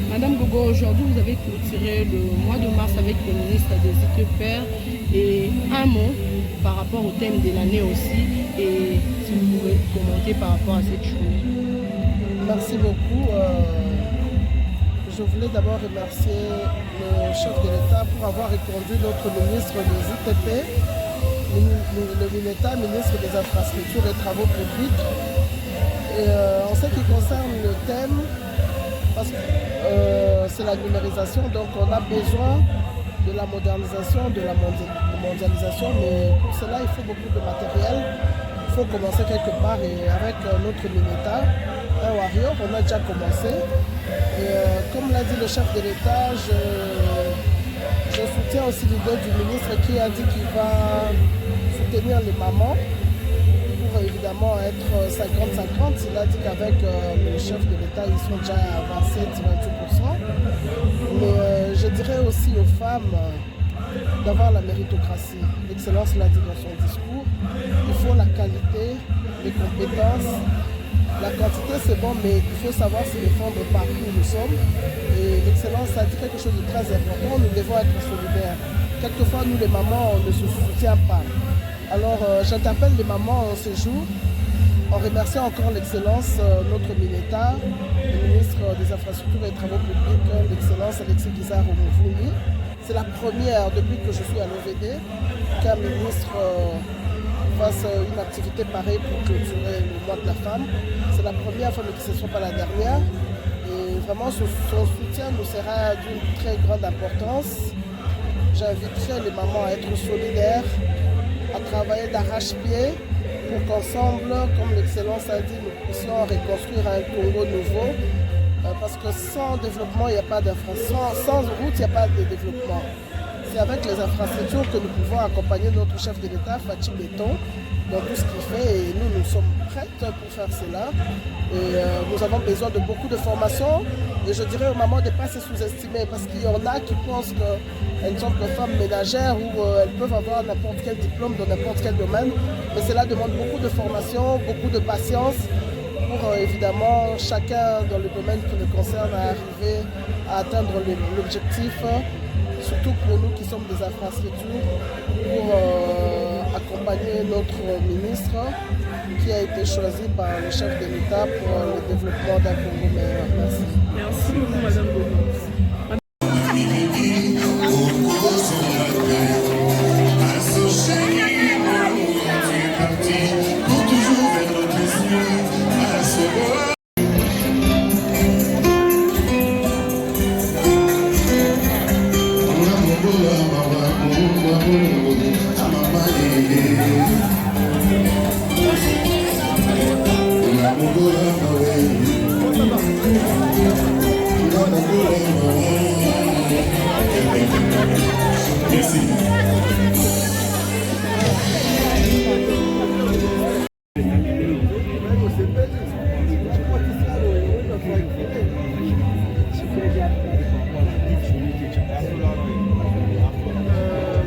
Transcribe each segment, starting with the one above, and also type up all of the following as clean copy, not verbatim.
Madame Gogo, aujourd'hui vous avez clôturé le mois de mars avec le ministre des Pères et un mot par rapport au thème de l'année aussi, et si vous pouvez commenter par rapport à cette chose. Merci beaucoup. Je voulais d'abord remercier le chef de l'État pour avoir répondu notre ministre des ITP, le MINETA, ministre des Infrastructures et Travaux Publics. Et, en ce qui concerne le thème, parce que c'est la numérisation, donc on a besoin de la modernisation, de la mondialisation, mais pour cela il faut beaucoup de matériel. Il faut commencer quelque part, et avec notre MINETA, un Warrior, on a déjà commencé. Et comme l'a dit le chef de l'État, je soutiens aussi l'idée du ministre qui a dit qu'il va soutenir les mamans pour évidemment être 50-50. Il a dit qu'avec le chef de l'État, ils sont déjà à 27-28%. Mais je dirais aussi aux femmes d'avoir la méritocratie. L'Excellence l'a dit dans son discours. Il faut la qualité, les compétences. La quantité c'est bon, mais il faut savoir se défendre partout où nous sommes. Et l'Excellence a dit quelque chose de très important, nous devons être solidaires. Quelquefois, nous les mamans, on ne se soutient pas. Alors j'interpelle les mamans en ce jour, en remerciant encore l'Excellence, notre MINETA, le ministre des Infrastructures et des Travaux Publics, l'Excellence Alexis Guizard Omovouni. C'est la première depuis que je suis à l'OVD qu'un ministre fasse une activité pareille pour clôturer le mois de la femme. C'est la première fois, mais que ce ne soit pas la dernière. Et vraiment, son soutien nous sera d'une très grande importance. J'inviterai les mamans à être solidaires, à travailler d'arrache-pied pour qu'ensemble, comme l'Excellence a dit, nous puissions reconstruire un Congo nouveau. Parce que sans développement, il n'y a pas d'infrastructure. Sans route, il n'y a pas de développement. C'est avec les infrastructures que nous pouvons accompagner notre chef de l'État, Fatim Béton, dans tout ce qu'il fait, et nous sommes prêtes pour faire cela. Et nous avons besoin de beaucoup de formation, et je dirais aux mamans de ne pas se sous-estimer, parce qu'il y en a qui pensent qu'elles ne sont que femmes ménagères ou elles peuvent avoir n'importe quel diplôme dans n'importe quel domaine, mais cela demande beaucoup de formation, beaucoup de patience, pour évidemment chacun dans le domaine qui le concerne à arriver à atteindre l'objectif, surtout pour nous qui sommes des infrastructures, pour accompagner notre ministre qui a été choisi par le chef de l'État pour le développement d'un Congo meilleur. Merci. Merci beaucoup, Madame Gogo.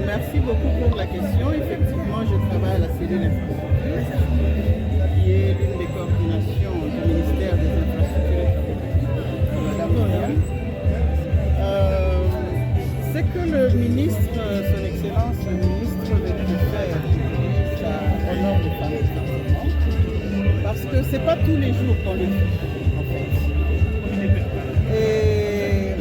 Merci beaucoup pour la question. Effectivement, je travaille à la cellule infrastructure, qui est l'une des coordinations du ministère des Infrastructures et Travaux Madame Moya. C'est que le ministre, son Excellence, le ministre des Affaires honore les femmes extrêmement, parce que c'est pas tous les jours qu'on le fait, en fait. Et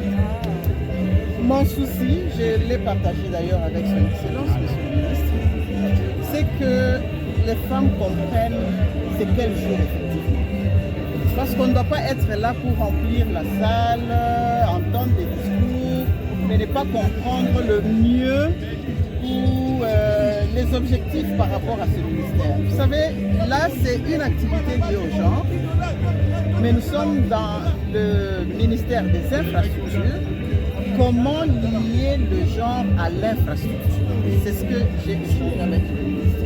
mon souci, je l'ai partagé d'ailleurs avec son Excellence, Monsieur le ministre, c'est que les femmes comprennent c'est quel jour effectivement. Parce qu'on ne doit pas être là pour remplir la salle, entendre des discours, mais ne pas comprendre le mieux ou les objectifs par rapport à ce ministère. Vous savez, là c'est une activité liée au genre, mais nous sommes dans le ministère des infrastructures. Comment lier le genre à l'infrastructure? C'est ce que j'ai échangé avec le ministre.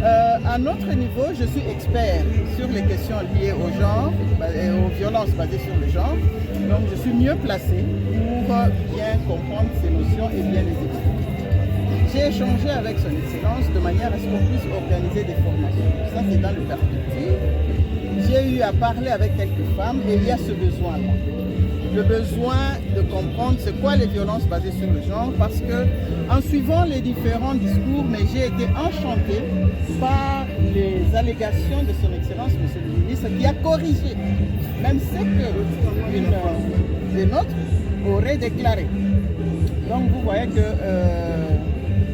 À notre niveau, je suis expert sur les questions liées au genre et aux violences basées sur le genre. Donc je suis mieux placé pour bien comprendre ces notions et bien les expliquer. J'ai échangé avec son Excellence de manière à ce qu'on puisse organiser des formations. Ça, c'est dans le perspective. J'ai eu à parler avec quelques femmes et il y a ce besoin-là. Le besoin de comprendre c'est quoi les violences basées sur le genre, parce que en suivant les différents discours, mais j'ai été enchantée par les allégations de son Excellence, Monsieur le Ministre, qui a corrigé même ce que une autre aurait déclaré. Donc vous voyez que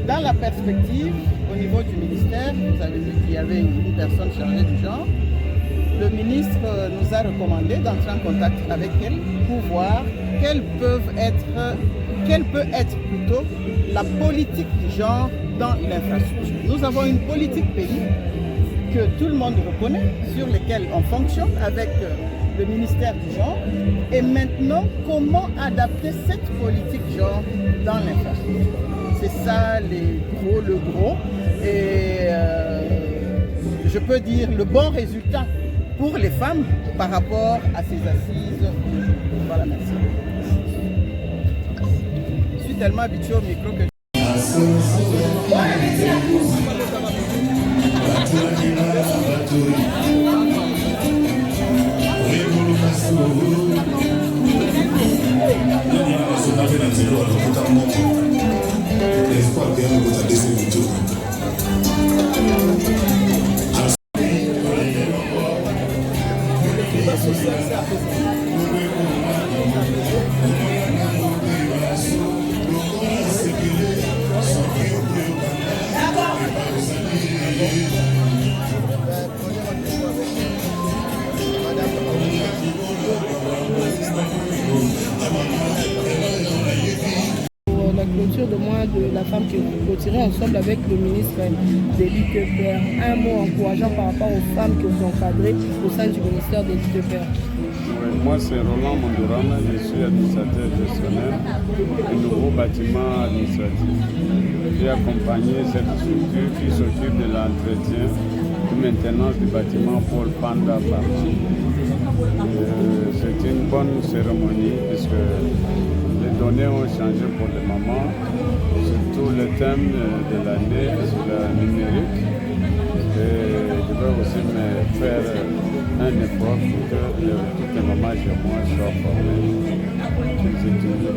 dans la perspective, au niveau du ministère, vous avez vu qu'il y avait une personne chargée du genre. Le ministre nous a recommandé d'entrer en contact avec elle pour voir quelle peut être plutôt la politique du genre dans l'infrastructure. Nous avons une politique pays que tout le monde reconnaît, sur laquelle on fonctionne avec le ministère du genre. Et maintenant, comment adapter cette politique genre dans l'infrastructure? C'est ça le gros. Et je peux dire le bon résultat pour les femmes par rapport à ces assises. Voilà, merci. Je suis tellement habitué au micro que... La clôture de moi, de la femme que vous clôturez ensemble avec le ministre de l'ITPR. Un mot encourageant par rapport aux femmes que vous encadrez au sein du ministère de l'ITPR. Moi, c'est Roland Mondorama, je suis administrateur gestionnaire du nouveau bâtiment administratif. J'ai accompagné cette structure qui s'occupe de l'entretien de maintenance du bâtiment pour Panda Party. C'est une bonne cérémonie puisque les données ont changé pour le moment, surtout le thème de l'année sur le numérique. Et je vais aussi me faire un effort pour que toutes les mamans chez moi soient formées,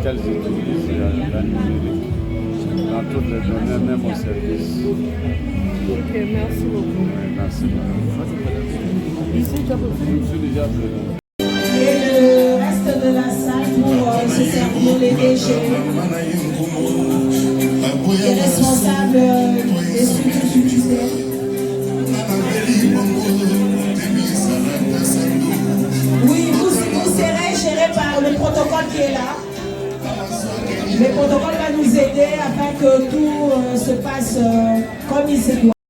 qu'elles utilisent la numérique dans toutes les données, même au service. Ok, merci beaucoup. Oui, merci beaucoup. Ici, je suis déjà présent. Et le reste de la salle pour se servir les déchets. Les responsables des structures du ministère. Oui, vous serez géré par le protocole qui est là. Le protocole va nous aider afin que tout se passe comme il se doit.